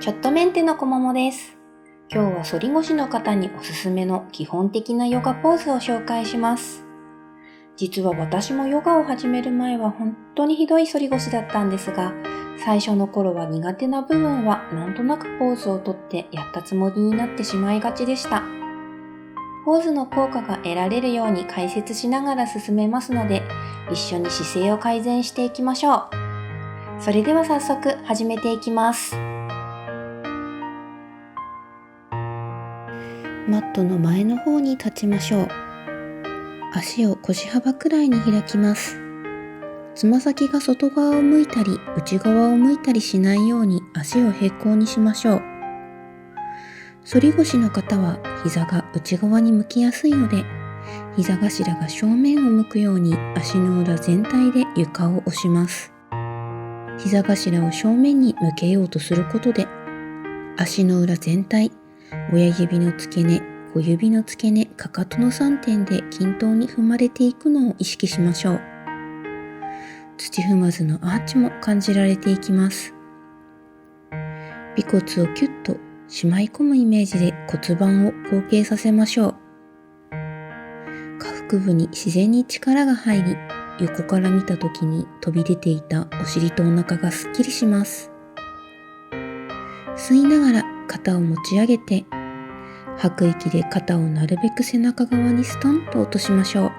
ちょっとメンテのこももです。今日は反り腰の方におすすめの基本的なヨガポーズを紹介します。実は私もヨガを始める前は本当にひどい反り腰だったんですが、最初の頃は苦手な部分はなんとなくポーズをとってやったつもりになってしまいがちでした。ポーズの効果が得られるように解説しながら進めますので、一緒に姿勢を改善していきましょう。それでは早速始めていきます。マットの前の方に立ちましょう。足を腰幅くらいに開きます。つま先が外側を向いたり内側を向いたりしないように足を平行にしましょう。反り腰の方は膝が内側に向きやすいので、膝頭が正面を向くように足の裏全体で床を押します。膝頭を正面に向けようとすることで、足の裏全体、親指の付け根、小指の付け根、かかとの3点で均等に踏まれていくのを意識しましょう。土踏まずのアーチも感じられていきます。尾骨をキュッとしまい込むイメージで骨盤を後傾させましょう。下腹部に自然に力が入り、横から見た時に飛び出ていたお尻とお腹がすっきりします。吸いながら肩を持ち上げて、吐く息で肩をなるべく背中側にストンと落としましょう。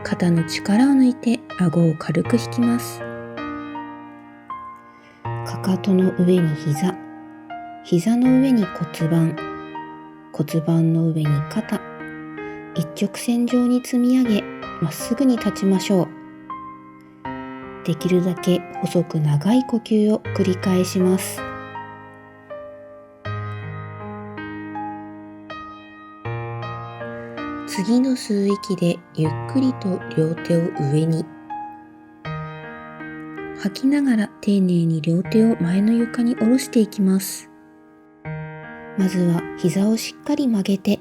肩の力を抜いて顎を軽く引きます。かかとの上に膝、膝の上に骨盤、骨盤の上に肩、一直線上に積み上げ、まっすぐに立ちましょう。できるだけ細く長い呼吸を繰り返します。次の吸う息でゆっくりと両手を上に。吐きながら丁寧に両手を前の床に下ろしていきます。まずは膝をしっかり曲げて、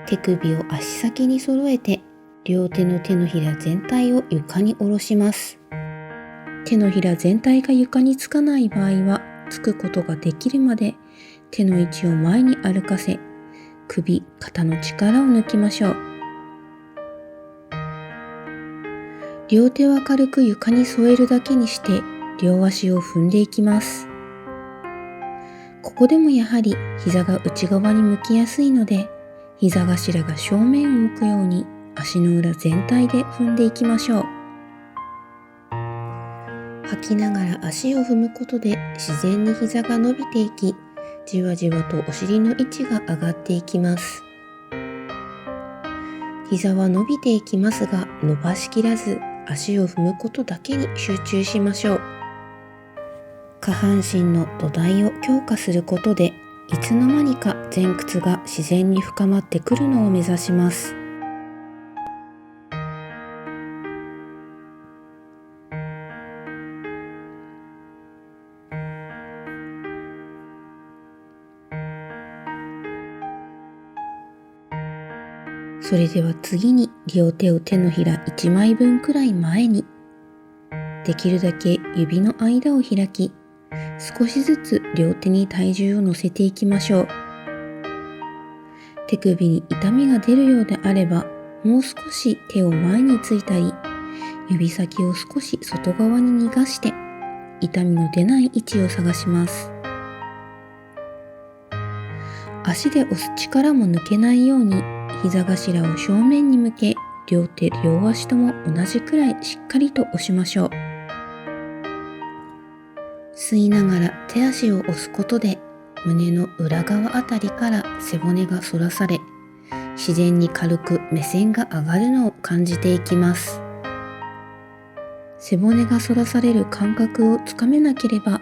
手首を足先に揃えて、両手の手のひら全体を床に下ろします。手のひら全体が床につかない場合は、つくことができるまで手の位置を前に歩かせ、首、肩の力を抜きましょう。両手は軽く床に添えるだけにして、両足を踏んでいきます。ここでもやはり膝が内側に向きやすいので、膝頭が正面を向くように足の裏全体で踏んでいきましょう。吐きながら足を踏むことで自然に膝が伸びていき、じわじわとお尻の位置が上がっていきます。膝は伸びていきますが、伸ばしきらず足を踏むことだけに集中しましょう。下半身の土台を強化することで、いつの間にか前屈が自然に深まってくるのを目指します。それでは次に両手を手のひら1枚分くらい前に、できるだけ指の間を開き、少しずつ両手に体重を乗せていきましょう。手首に痛みが出るようであれば、もう少し手を前についたり、指先を少し外側に逃がして、痛みの出ない位置を探します。足で押す力も抜けないように、膝頭を正面に向け、両手両足とも同じくらいしっかりと押しましょう。吸いながら手足を押すことで、胸の裏側あたりから背骨が反らされ、自然に軽く目線が上がるのを感じていきます。背骨が反らされる感覚をつかめなければ、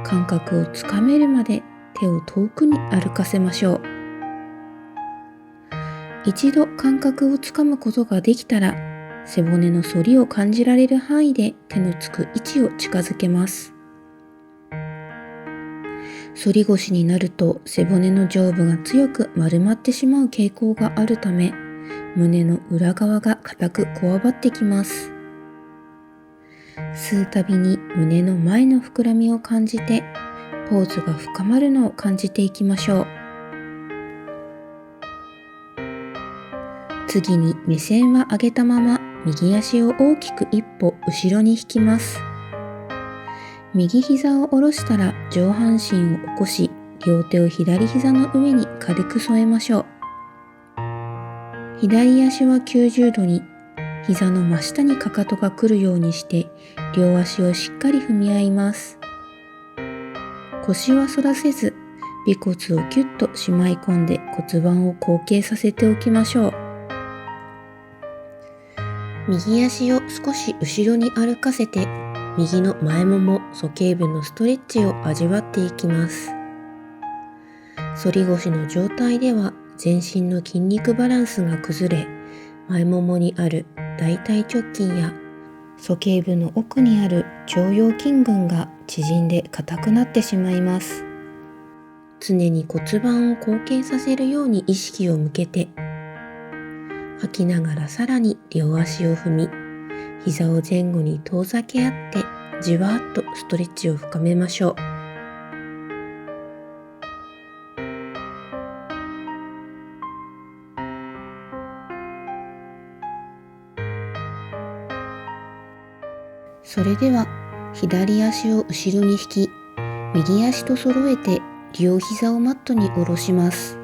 感覚をつかめるまで手を遠くに歩かせましょう。一度感覚をつかむことができたら、背骨の反りを感じられる範囲で手のつく位置を近づけます。反り腰になると背骨の上部が強く丸まってしまう傾向があるため、胸の裏側が硬くこわばってきます。吸うたびに胸の前の膨らみを感じて、ポーズが深まるのを感じていきましょう。次に目線は上げたまま右足を大きく一歩後ろに引きます。右膝を下ろしたら上半身を起こし、両手を左膝の上に軽く添えましょう。左足は90度に、膝の真下にかかとが来るようにして、両足をしっかり踏み合います。腰は反らせず、尾骨をキュッとしまい込んで骨盤を後傾させておきましょう。右足を少し後ろに歩かせて、右の前もも、鼠径部のストレッチを味わっていきます。反り腰の状態では全身の筋肉バランスが崩れ、前ももにある大腿直筋や鼠径部の奥にある腸腰筋群が縮んで硬くなってしまいます。常に骨盤を後傾させるように意識を向けて、吐きながらさらに両足を踏み、膝を前後に遠ざけ合ってじわーっとストレッチを深めましょう。それでは左足を後ろに引き、右足と揃えて両膝をマットに下ろします。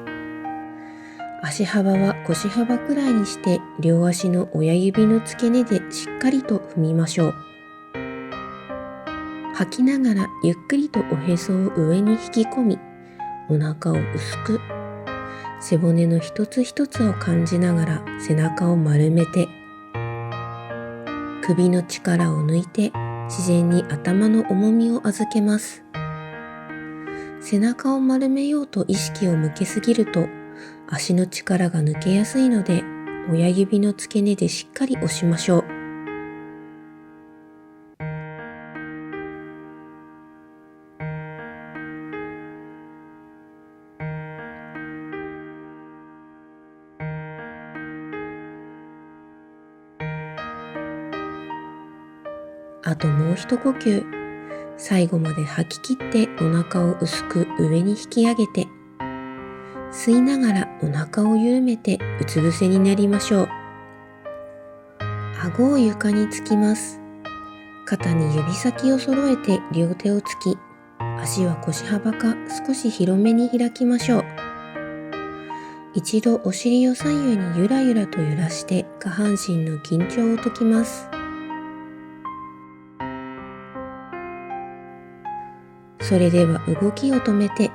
足幅は腰幅くらいにして両足の親指の付け根でしっかりと踏みましょう。吐きながらゆっくりとおへそを上に引き込み、お腹を薄く、背骨の一つ一つを感じながら背中を丸めて、首の力を抜いて自然に頭の重みを預けます。背中を丸めようと意識を向けすぎると足の力が抜けやすいので、親指の付け根でしっかり押しましょう。あともう一呼吸。最後まで吐き切ってお腹を薄く上に引き上げて、吸いながらお腹を緩めてうつ伏せになりましょう。顎を床につきます。肩に指先を揃えて両手をつき、足は腰幅か少し広めに開きましょう。一度お尻を左右にゆらゆらと揺らして下半身の緊張を解きます。それでは動きを止めて、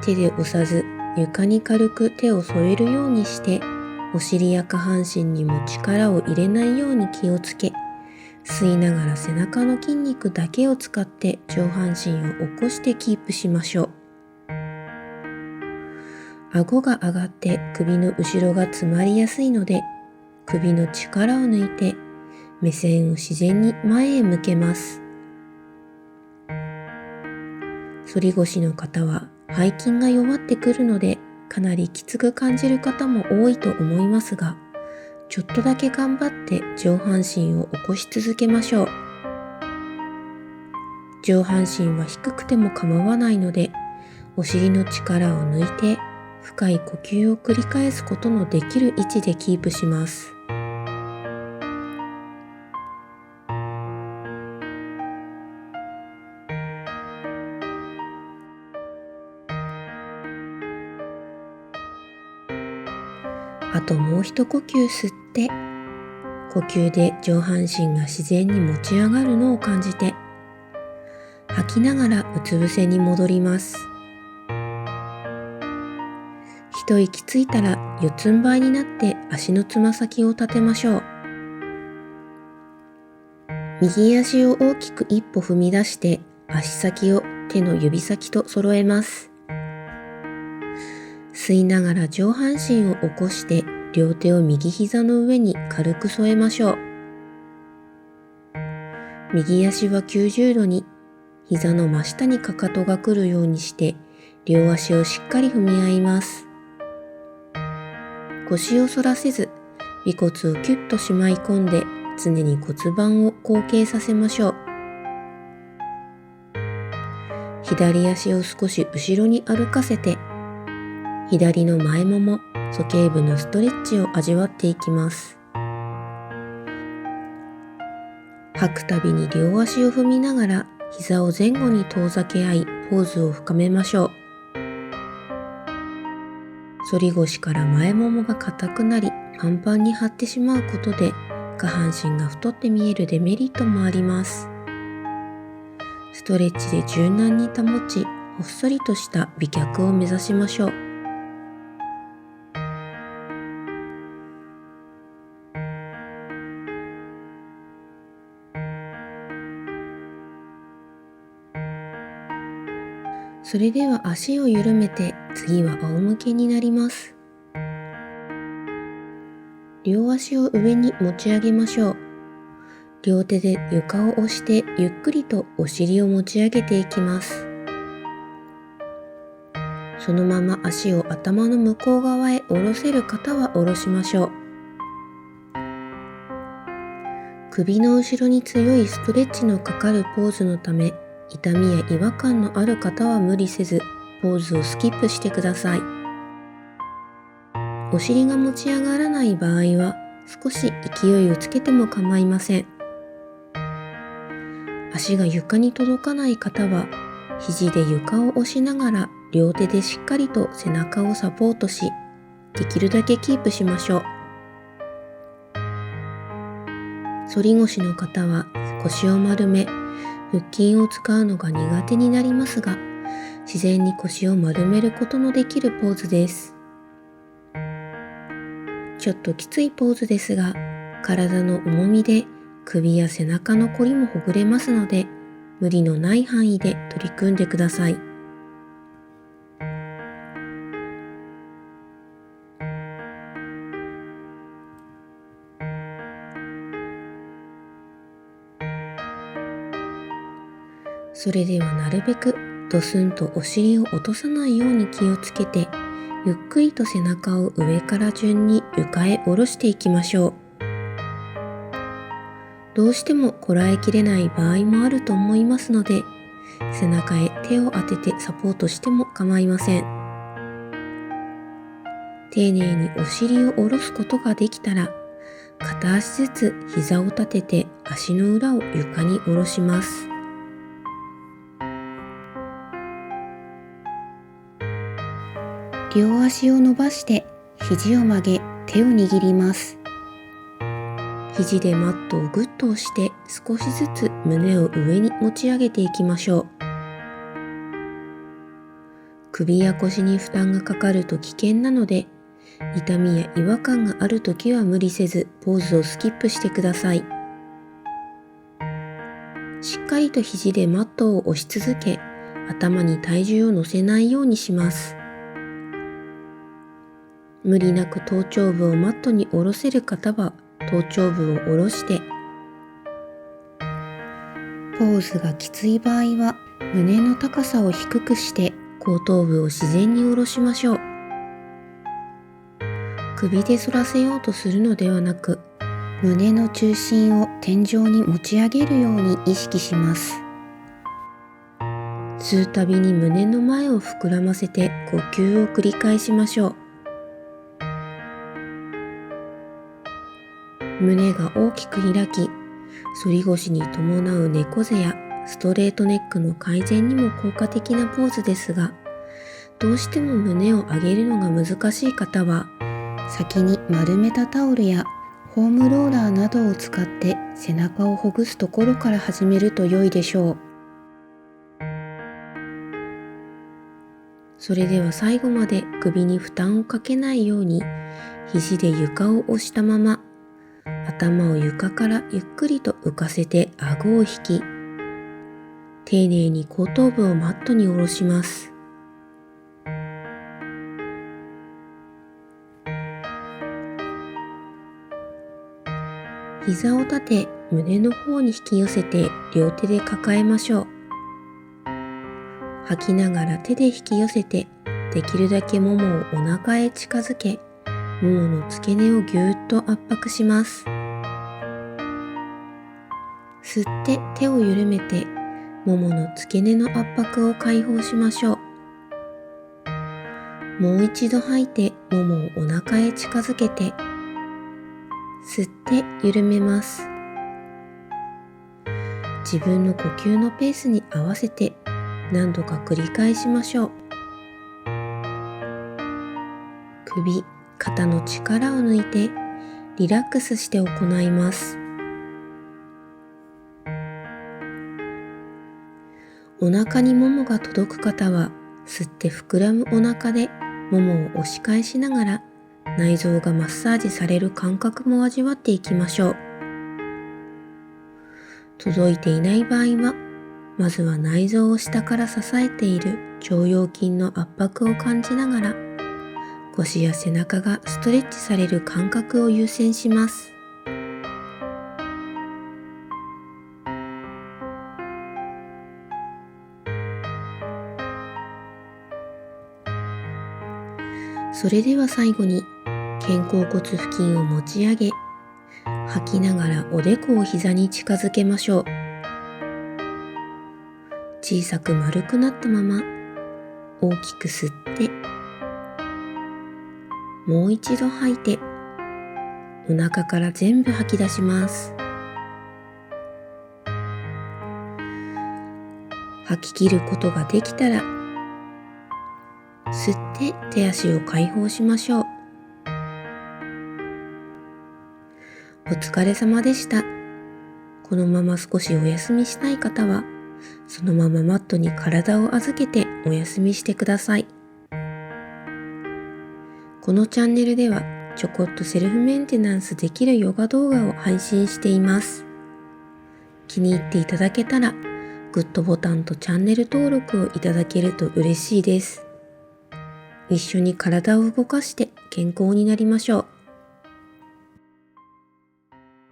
手で押さず床に軽く手を添えるようにして、お尻や下半身にも力を入れないように気をつけ、吸いながら背中の筋肉だけを使って上半身を起こしてキープしましょう。顎が上がって首の後ろが詰まりやすいので、首の力を抜いて目線を自然に前へ向けます。反り腰の方は背筋が弱ってくるので、かなりきつく感じる方も多いと思いますが、ちょっとだけ頑張って上半身を起こし続けましょう。上半身は低くても構わないので、お尻の力を抜いて深い呼吸を繰り返すことのできる位置でキープします。あともう一呼吸吸って、呼吸で上半身が自然に持ち上がるのを感じて、吐きながらうつ伏せに戻ります。一息ついたら四つん這いになって足のつま先を立てましょう。右足を大きく一歩踏み出して、足先を手の指先と揃えます。吸いながら上半身を起こして、両手を右膝の上に軽く添えましょう。右足は90度に、膝の真下にかかとが来るようにして、両足をしっかり踏み合います。腰を反らせず、尾骨をキュッとしまい込んで、常に骨盤を後傾させましょう。左足を少し後ろに歩かせて、左の前もも、鼠径部のストレッチを味わっていきます。吐くたびに両足を踏みながら膝を前後に遠ざけ合いポーズを深めましょう。反り腰から前ももが硬くなりパンパンに張ってしまうことで下半身が太って見えるデメリットもあります。ストレッチで柔軟に保ち、ほっそりとした美脚を目指しましょう。それでは足を緩めて次は仰向けになります。両足を上に持ち上げましょう。両手で床を押してゆっくりとお尻を持ち上げていきます。そのまま足を頭の向こう側へ下ろせる方は下ろしましょう。首の後ろに強いストレッチのかかるポーズのため、痛みや違和感のある方は無理せず、ポーズをスキップしてください。お尻が持ち上がらない場合は、少し勢いをつけても構いません。足が床に届かない方は、肘で床を押しながら両手でしっかりと背中をサポートし、できるだけキープしましょう。反り腰の方は腰を丸め、腹筋を使うのが苦手になりますが、自然に腰を丸めることのできるポーズです。ちょっときついポーズですが、体の重みで首や背中のこりもほぐれますので、無理のない範囲で取り組んでください。それではなるべくドスンとお尻を落とさないように気をつけて、ゆっくりと背中を上から順に床へ下ろしていきましょう。どうしてもこらえきれない場合もあると思いますので、背中へ手を当ててサポートしても構いません。丁寧にお尻を下ろすことができたら、片足ずつ膝を立てて足の裏を床に下ろします。両足を伸ばして肘を曲げ手を握ります。肘でマットをぐっと押して少しずつ胸を上に持ち上げていきましょう。首や腰に負担がかかると危険なので、痛みや違和感があるときは無理せずポーズをスキップしてください。しっかりと肘でマットを押し続け、頭に体重を乗せないようにします。無理なく頭頂部をマットに下ろせる方は頭頂部を下ろして、ポーズがきつい場合は胸の高さを低くして後頭部を自然に下ろしましょう。首で反らせようとするのではなく、胸の中心を天井に持ち上げるように意識します。吸うたびに胸の前を膨らませて呼吸を繰り返しましょう。胸が大きく開き、反り腰に伴う猫背やストレートネックの改善にも効果的なポーズですが、どうしても胸を上げるのが難しい方は、先に丸めたタオルやフォームローラーなどを使って背中をほぐすところから始めると良いでしょう。それでは最後まで首に負担をかけないように、肘で床を押したまま、頭を床からゆっくりと浮かせて顎を引き、丁寧に後頭部をマットに下ろします。膝を立て、胸の方に引き寄せて両手で抱えましょう。吐きながら手で引き寄せて、できるだけももをお腹へ近づけ、ももの付け根をぎゅーっと圧迫します。吸って手を緩めて、ももの付け根の圧迫を解放しましょう。もう一度吐いてももをお腹へ近づけて、吸って緩めます。自分の呼吸のペースに合わせて何度か繰り返しましょう。首、肩の力を抜いてリラックスして行います。お腹にももが届く方は、吸って膨らむお腹でももを押し返しながら内臓がマッサージされる感覚も味わっていきましょう。届いていない場合は、まずは内臓を下から支えている腸腰筋の圧迫を感じながら、腰や背中がストレッチされる感覚を優先します。それでは最後に肩甲骨付近を持ち上げ、吐きながらおでこを膝に近づけましょう。小さく丸くなったまま大きく吸って、もう一度吐いて、お腹から全部吐き出します。吐き切ることができたら、吸って手足を解放しましょう。お疲れ様でした。このまま少しお休みしたい方は、そのままマットに体を預けてお休みしてください。このチャンネルではちょこっとセルフメンテナンスできるヨガ動画を配信しています。気に入っていただけたらグッドボタンとチャンネル登録をいただけると嬉しいです。一緒に体を動かして健康になりましょう。